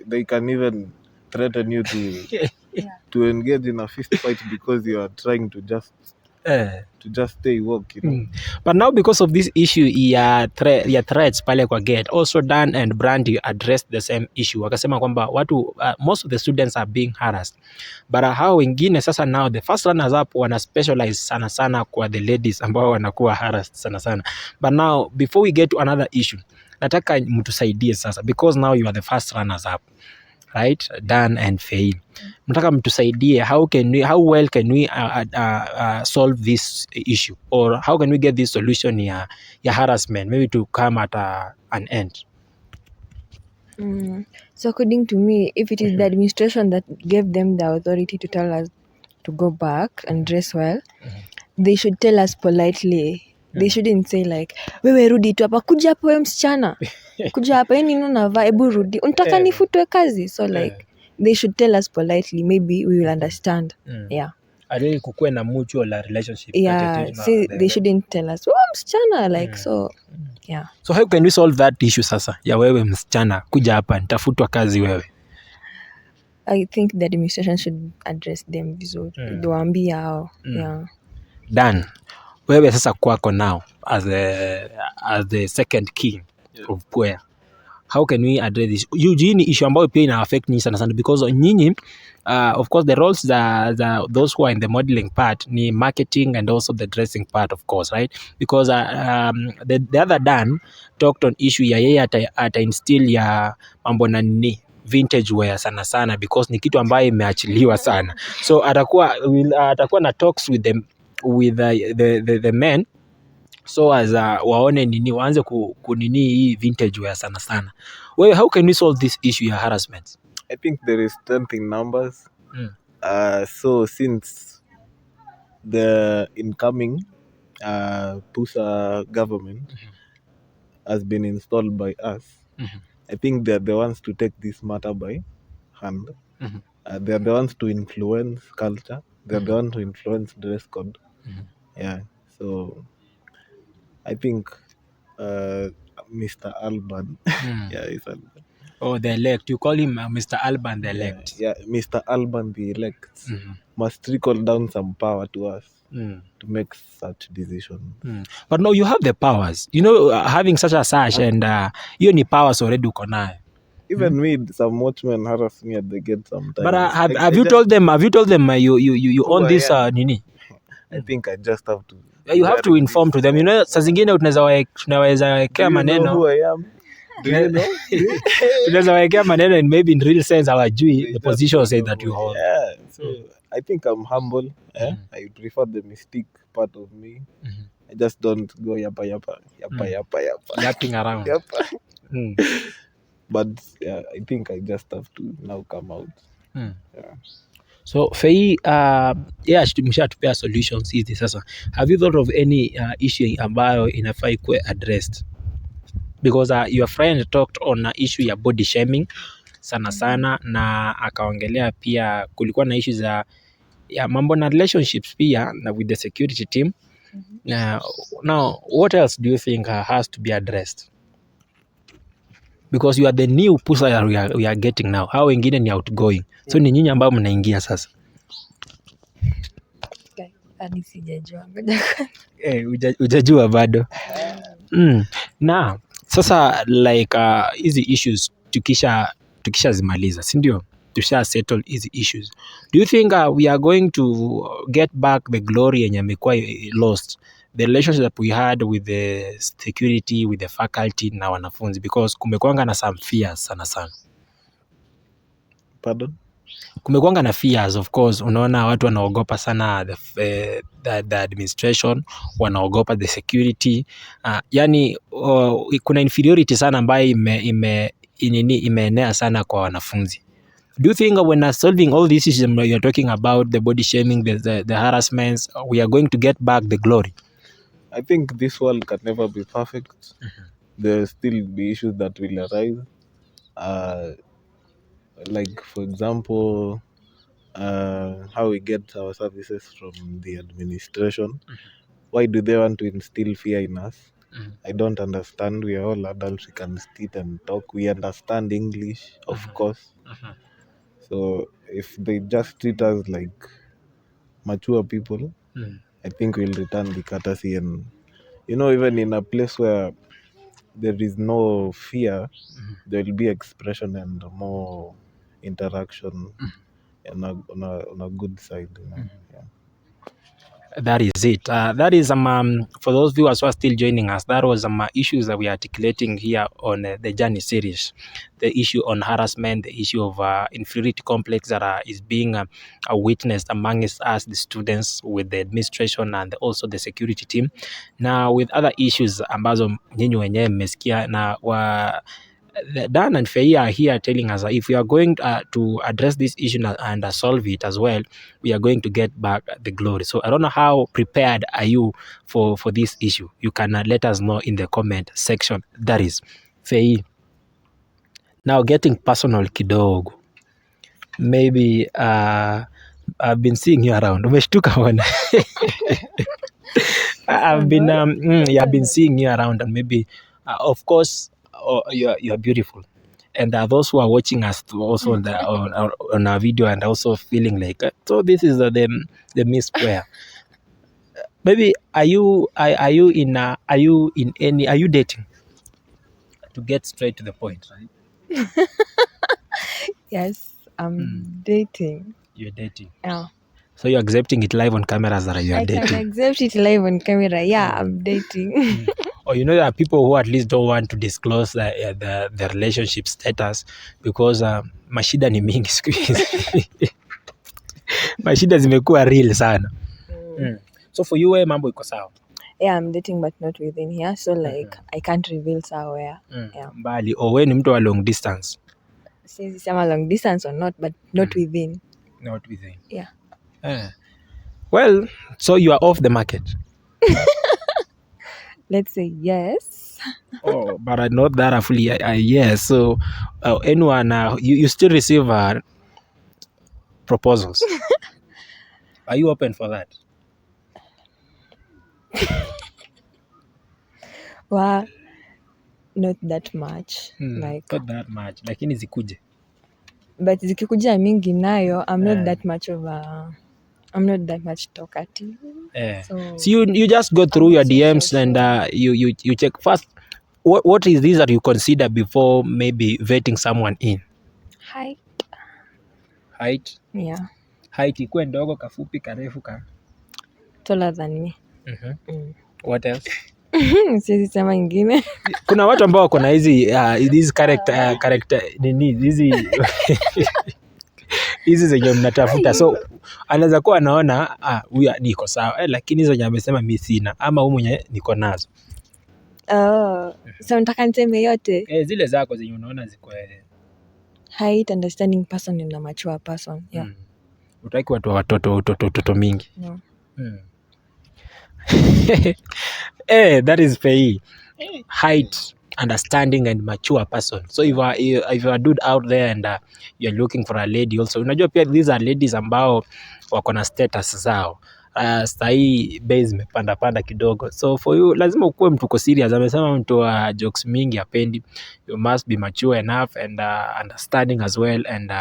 They can even threaten you to engage in a fist fight because you are trying to just stay woke, But now because of this issue ya threats pale kwa gate, also Dan and Brandy addressed the same issue. Wakasema kwamba watu most of the students are being harassed. But hao wengine sasa, now the first runners up wana specialize sana sana kwa the ladies ambao wanakuwa harassed sana sana. But now before we get to another issue, nataka mtusaidie sasa, because now you are the first runners up, right? Dan and Faye. Nataka mtusaidie, how well can we solve this issue, or how can we get this solution ya harassment maybe to come at an end? So according to me, if it is the administration that gave them the authority to tell us to go back and dress well, they should tell us politely. They shouldn't say like, wewe rudi tu hapa, kuja hapa wewe msichana, kuja hapa, yani unavaa, hebu rudi, unataka nifutwe kazi. So like they should tell us politely, maybe we will understand. Ade kukuwe na mutual relationship. See, they shouldn't tell us, msichana, like so. So how can we solve that issue sasa ya wewe msichana kuja hapa nitafutwa kazi wewe? I think the administration should address them vizuri. Waambie hao. Dan, wewe sasa kwako now as the second king of PUEA, how can we address this? Hii ni issue ambayo pia ina affect nyinyi sana sana, because nyinyi of course the roles those who are in the modeling part ni marketing and also the dressing part, of course, right? Because the other Dan talked on issue ya yeye ata instill ya mambo na nini vintage wear sana sana, because ni kitu ambayo imeachiliwa sana. So atakuwa na talks with them, with the men, so as waone nini, waanze kunini hii vintage wear sana sana. Well, how can we solve this issue ya harassment? I think there is strength in numbers. So since the incoming PUSA government has been installed by us, I think they're the ones to take this matter by hand. They're the ones to influence culture. They're the ones to influence dress code. So I think Mr. Alban. Yeah, he's Alban. Oh, the elect. You call him Mr. Alban the elect. Yeah, Mr. Alban the elect must trickle down some power to us to make such decisions. But no, you have the powers. You know, having such a sash and you need powers already uko nayo. Even me, some watchmen harass me at the gate sometimes. But have you told them? Have you told them you own this nini? I think I just have to. You have to inform to them. You know, saa zingine tunaweza wekea maneno. Do you know who I am? Do you know? Tunaweza wekea maneno and maybe in real sense hawajui the position say that you hold. Yeah, so I think I'm humble. I prefer the mystique part of me. I just don't go yappa. Yapping around. But yeah, I think I just have to now come out. Yeah. So Fei, mshatupea solutions hizi sasa. Have you thought of any issue ambayo inafaa ikuwe addressed? Because your friend talked on a issue ya body shaming sana na akaongelea pia kulikuwa na issues ya mambo na relationships pia na with the security team. Now what else do you think has to be addressed? Because you are the new pusa that we are getting now. Hao wengine ni outgoing. So ni nyinyi ambao mnaingia sasa. Hadi sijajua. Hujajua bado. Na sasa like hizi issues tukisha zimaliza, si ndio? Tusha settle hizi issues. Do you think we are going to get back the glory yenye imekuwa lost? The relationship that we had with the security, with the faculty na wanafunzi, because kumekuanga na some fears sana. Pardon? Kumekuanga na fears, of course. Unaona watu wanaogopa sana the administration, wanaogopa the security. Yani kuna inferiority sana ambayo imeenea sana kwa wanafunzi. Do you think when solving all these issues you're talking about, the body shaming, the harassments, we are going to get back the glory? I think this world can never be perfect. There will still be issues that will arise. Like for example, how we get our services from the administration. Why do they want to instill fear in us? I don't understand. We are all adults. We can sit and talk. We understand English, of course. So if they just treat us like mature people, I think we'll return the courtesy. And even in a place where there is no fear, there will be expression and more interaction on a good side. Yeah. That is it. That is for those viewers who are still joining us, that was issues that we are articulating here on the Journey series. The issue on harassment, the issue of inferiority complex that is being witnessed amongst us, the students, with the administration and also the security team. Now with other issues ambazo nyinyi wenyewe mmesikia na Dan and Fei are here telling us that if we are going to address this issue and solve it as well, we are going to get back the glory. So I don't know how prepared are you for this issue. You can let us know in the comment section. That is Fei. Now getting personal kidogo. Maybe I've been seeing you around. Umeshtuka wana. I've been seeing you around, and maybe of course you are beautiful, and those who are watching us also on our video and also feeling like so this is the Miss PUEA. Maybe are you dating? To get straight to the point, right? Yes, I'm dating. You're dating. Yeah. So you're accepting it live on cameras that you are dating. I can accept it live on camera. Yeah, I'm dating. Or there are people who at least don't want to disclose the relationship status because mashida ni mingi siku hizi. Mashida zimekuwa real sana. So for you, mambo iko sawa? Yeah, I'm dating but not within here. So like I can't reveal where. Yeah. Mbali. Or wewe ni mtu wa long distance? Since I'm a long distance or not, but not within. Not within. Yeah. Well, so you are off the market. Let's say yes. Oh, but not that fully. Yes. So anyone, you still receive proposals. Are you open for that? Wow. not that much. Like, Not that much. Lakini zikuje. but zikikuja mingi nayo, I'm not Eh. that much of a, I'm not that much talkative. So you just go through your DMs and you check first. What is this that you consider before maybe vetting someone in? Height. Yeah. Height ikuwe ndogo, kafupi, karefu, ka. Taller than me. What else? Siwezi sema ingine. Kuna watu ambao wako na hizi character nini hizi hizi zenye mnatafuta, so anaweza kuwa anaona huyu niko sawa lakini hizo zenye amesema mimi sina, ama huyu mwenye niko nazo. So nataka niseme yote. Zile zako zenye unaona ziko height, understanding person and a mature person. Yeah. Utaki watu wa watoto mingi. No. That is PUEA. Height, understanding and mature person. So if you are a dude out there and you're looking for a lady also, unajua pia these are ladies ambao wako na status zao. Sahii bei zimepanda kidogo, so for you lazima ukuwe mtu uko serious. Amesema mtu wa jokes mingi hapendi. You must be mature enough and understanding as well, and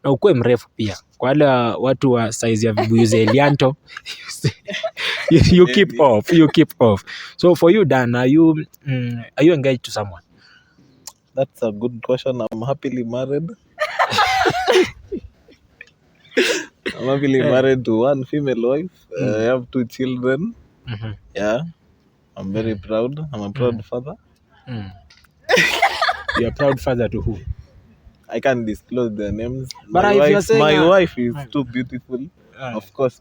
na ukuwe mrefu pia. Kwa wale watu wa size ya vibuyu za Elianto, you keep off. So for you, Dan, are you engaged to someone? That's a good question. I'm happily married. I'm happily married to one female wife. I have 2 children. Yeah, I'm very proud. I'm a proud father. You're a proud father to who? I can't disclose their names. But My wife is too beautiful. Of course,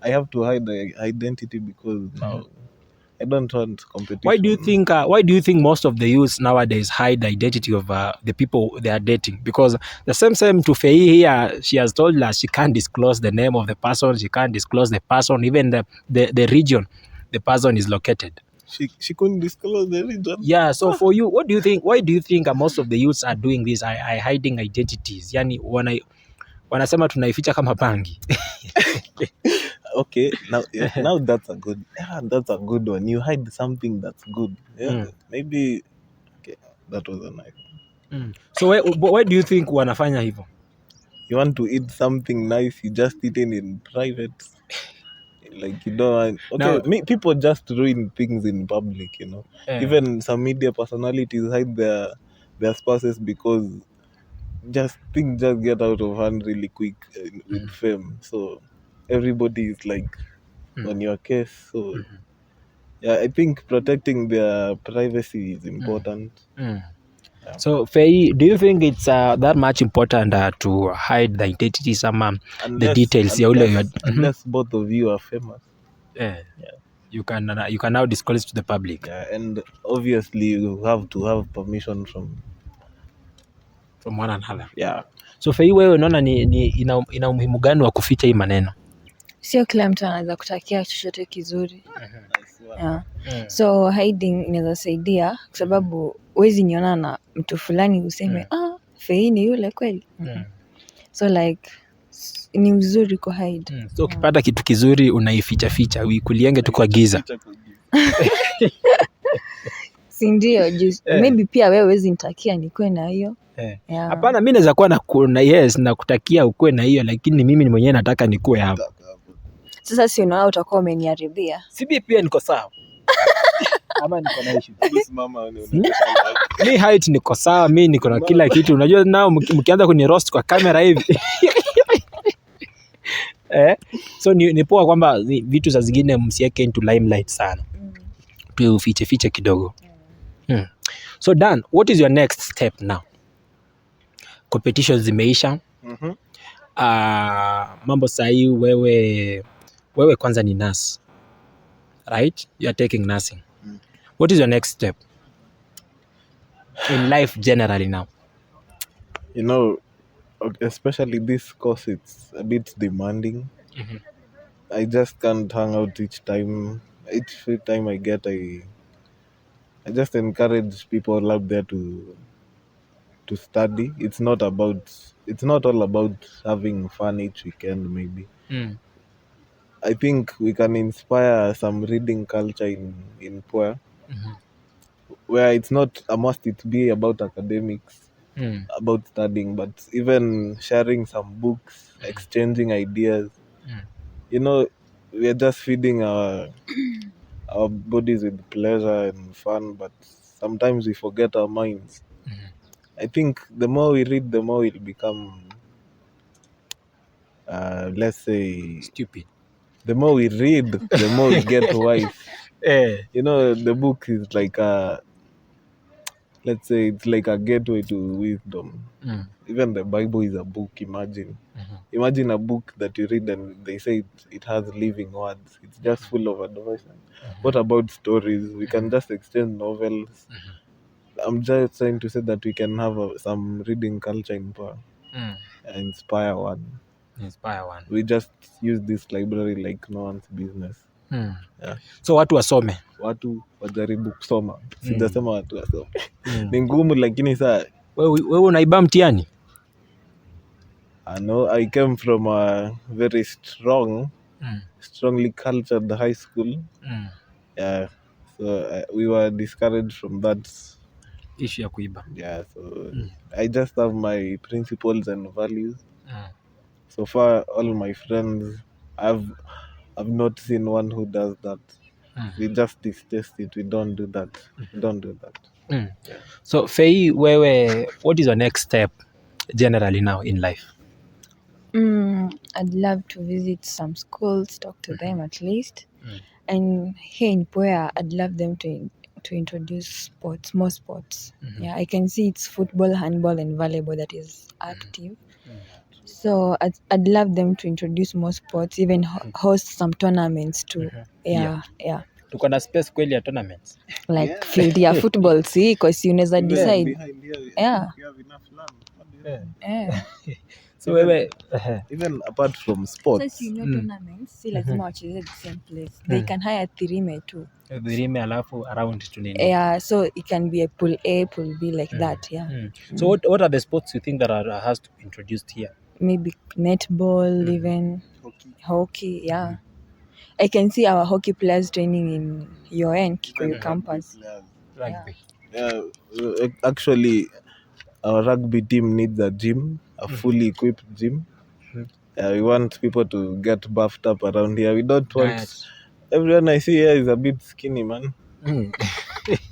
I have to hide the identity because now I don't want competition. Why do you think most of the youths nowadays hide the identity of the people they are dating? Because the same to PUEA here, she has told us she can't disclose the name of the person, she can't disclose the person, even the region the person is located. She couldn't disclose the region. Yeah, so for you, what do you think? Why do you think most of the youths are doing this? I hiding identities. Yani wanasema tunaificha kama bangi. Okay, now that's a good one. You hide something that's good. Yeah, maybe. Okay, that was a nice. So why do you think wanafanya hivyo? You want to eat something nice, you just eat it in private. Like you don't want, people just ruin things in public, you know. Even some media personalities hide their spouses because things just get out of hand really quick with fame. So everybody is like on your case. So yeah, I think protecting their privacy is important. Yeah. So PUEA, do you think it's that much important to hide the identity, the details? Unless both of you are famous. Yeah. You can now disclose to the public. Yeah, and obviously you have to have permission from one another. Yeah. So PUEA, wewe unaona ina umuhimu gani wa kuficha hii maneno? Sio kila mtu anaweza kutakia chochote kizuri. Yeah. So hiding inaweza saidia kwa sababu huwezi niona na mtu fulani useme PUEA ni yule kweli. So like ni uzuri ku hide. So ukipata kitu kizuri unaificha uikulienge tu kwa giza. Si ndio, maybe pia wewe huwezi nitakia nikuwe na hiyo. Hapana, mimi naweza kuwa na kutakia ukuwe na hiyo, lakini mimi mwenyewe nataka nikuwe hapo. Sasa si unaona utakuwa umeniharibia. Sibi pia niko sawa. Ama niko na issue. Mimi height niko sawa, mimi niko na kila kitu. Unajua nao mkianza kuniroast kwa kamera hivi. So ni poa kwamba vitu za zingine msiweke into limelight sana. Tu fiche kidogo. So Dan, what is your next step now? Competitions zimeisha. Mambo sahi wewe kwanza ni nurse. Right? You are taking nursing. What is your next step in life generally now? You know, especially this course, it's a bit demanding. I just can't hang out each free time I get. I just encourage people out there to study. It's not all about having fun each weekend maybe. I think we can inspire some reading culture in PUEA. where it's not a must it be about academics, about studying, but even sharing some books, exchanging ideas. You know, we are just feeding our bodies with pleasure and fun, but sometimes we forget our minds. I think the more we read, the more we'll become, let's say, Stupid. the more we read, the more we get wise. You know, the book is like let's say, it's like a gateway to wisdom. Even the Bible is a book. Imagine a book that you read and they say it has living words. It's just full of advice. What about stories? We can just exchange novels. I'm just trying to say that we can have some reading culture in power. Inspire one. We just use this library like no one's business. Yeah. So watu wasome. Watu wajaribu kusoma. Sijasema watu wasome. Ni ngumu lakini saa Wewe unaiba mtihani? I know I came from a very strongly cultured high school. Yeah. So we were discouraged from that issue ya kuiba. Yeah, so I just have my principles and values. So far, all my friends, I've not seen one who does that. We just distaste it. We don't do that. We don't do that. Yeah. So Fei, wewe, what is your next step generally now in life? I'd love to visit some schools, talk to them at least. And here in PUEA, I'd love them to introduce sports, more sports. Yeah, I can see it's football, handball, and volleyball that is active. So I'd love them to introduce more sports, even host some tournaments too. Yeah. Tuko na space kweli ya tournaments? Like field ya football, see, because you never decide. Yeah. So wewe, even apart from sports, So tournaments, si lazima wacheze the same place. They can hire Thirime too. Thirime alafu around to nini? Yeah, so it can be a pool A, pool B, like that. Yeah. So what are the sports you think that has to be introduced here? Maybe netball, even hockey. Yeah. I can see our hockey players training in UN Kikuyu campus. Rugby. Actually, our rugby team needs a gym, a fully equipped gym. We want people to get buffed up around here. We don't want everyone I see here is a bit skinny, man.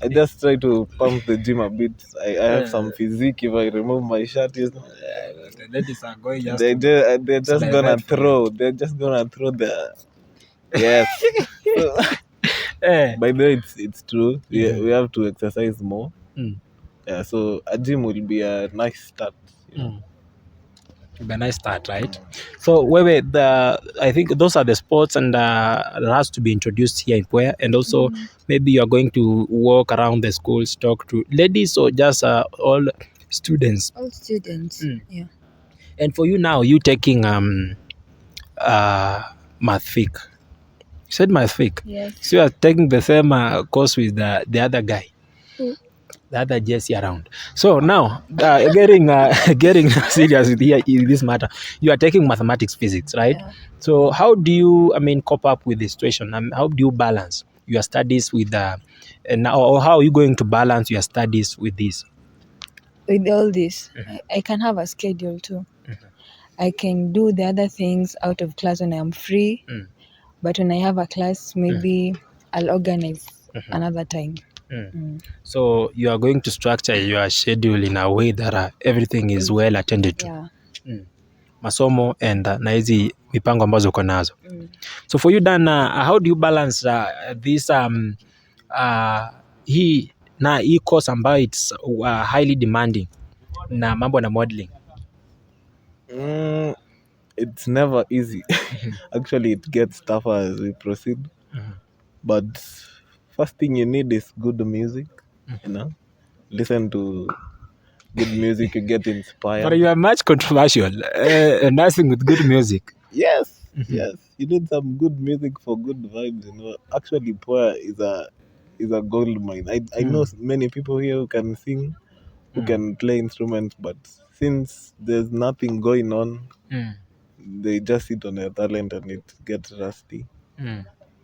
I just try to pump the gym a bit. I have some physique. If I remove my shirt, The ladies are going they're just gonna throw. They're just gonna throw the yes. So, by the way, it's true. We have to exercise more. Yeah, so a gym will be a nice start. A nice start, right? So I think those are the sports and that has to be introduced here in PUEA, and also maybe you are going to walk around the schools, talk to ladies or just all students. All students. Yeah. And for you now, you taking math fic. You said math fic. Yes. So you are taking the same course with the other guy. The other Jesse around. So now, getting serious with here in this matter, you are taking mathematics, physics, right? Yeah. So how do you, cope up with the situation? How do you balance your studies with or how are you going to balance your studies with this? With all this, I can have a schedule too. I can do the other things out of class when I'm free, but when I have a class, maybe I'll organize another time. So you are going to structure your schedule in a way that everything is well attended to. Yeah. Masomo and na hizi mipango ambazo uko nazo. So for you Dan, how do you balance this hii course ambayo it's highly demanding na mambo na modeling? It's never easy. Actually, it gets tougher as we proceed. But first thing you need is good music. Listen to good music, you get inspired. But you are much controversial. Dancing with good music. Yes, yes. You need some good music for good vibes. Actually, PUEA is a gold mine. I know many people here who can sing, who can play instruments, but since there's nothing going on, they just sit on their talent and it gets rusty.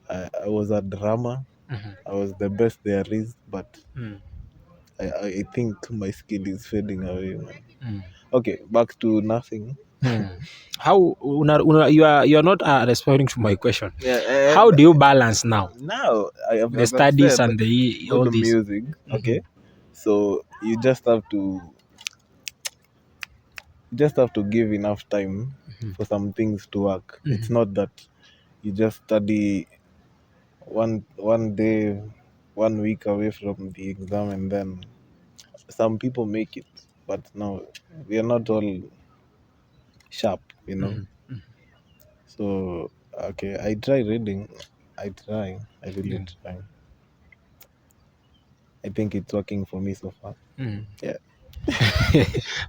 I was a drummer. I was the best there is, but I think my skill is fading away, man. Okay, back to nothing. How you are not responding to my question. Yeah, How do you balance now now I have the studies and all all the this? music. Okay, so you just have to give enough time for some things to work. It's not that you just study one day, 1 week away from the exam, and then some people make it, but no, we are not all sharp, So okay, I try reading. I really try. I think it's working for me so far. Yeah.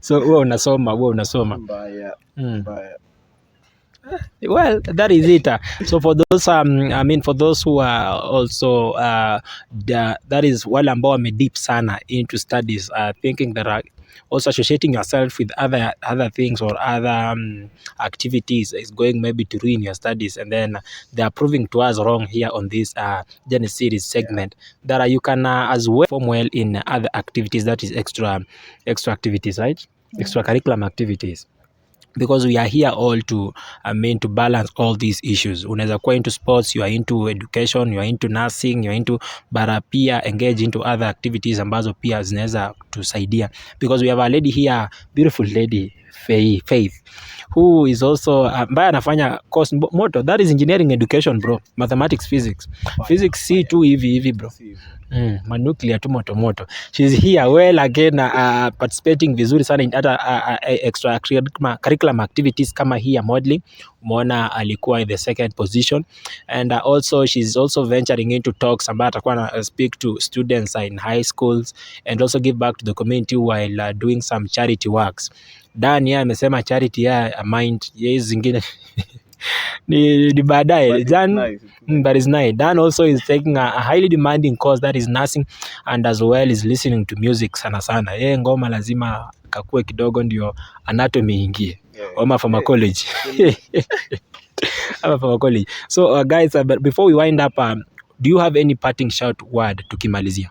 So wewe unasoma. Mbaya. Well, that is it. So for those for those who are also that is wale ambao wame deep sana into studies, thinking that also associating yourself with other things or other activities is going maybe to ruin your studies, and then they are proving to us wrong here on this Genesis series segment, that you can as well perform well in other activities, that is extra activities, right? Extracurriculum activities, because we are here all to to balance all these issues. Unaweza kuwa into sports, you are into education, you are into nursing, you are into, but pia engage into other activities ambazo pia zinaweza tusaidia, because we have a lady here, beautiful lady Faith, who is also ambaye anafanya course moto, that is engineering education bro, mathematics, physics si tu hivi bro. Manuclear tu moto. She's here well again, participating vizuri sana in other extra curriculum activities kama hii ya modeling. Umeona alikuwa in the second position, and also she's also venturing into talks ambayo atakuwa na speak to students in high schools and also give back to the community while doing some charity works. Dan yeye amesema charity ya mind yeye zingine ni baadaye. Dan, that is nice. Dan also is taking a highly demanding course, that is nursing, and as well is listening to music sana. Yeye ngoma lazima kakue kidogo ndio anatomy ingie. Ama pharmacology. Ama pharmacology. So guys, but before we wind up, do you have any parting short word tukimalizia?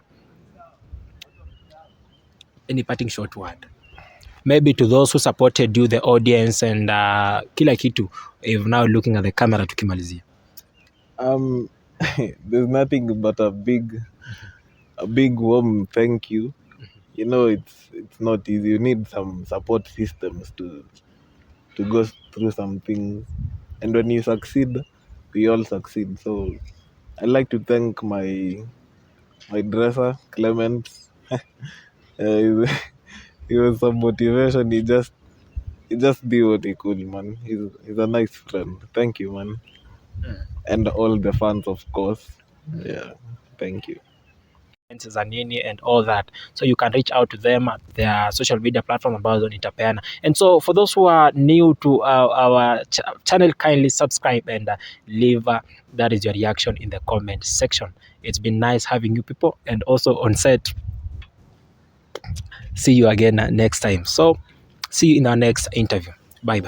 Any parting short word? Maybe to those who supported you, the audience, and kila kitu, if now looking at the camera tukimalizia. There's nothing but a big warm thank you. It's not easy. You need some support systems to go through some things, and when you succeed, we all succeed. So I'd like to thank my dresser Clement. He was some motivation. He just did what he could, man. He's a nice friend. Thank you, man. And all the fans, of course. Yeah, thank you. And all that, so you can reach out to them at their social media platform ambazo nitapeana. And so for those who are new to our channel, kindly subscribe and leave that is your reaction in the comment section. It's been nice having you people, and also on set. See you again next time. So see you in our next interview. Bye.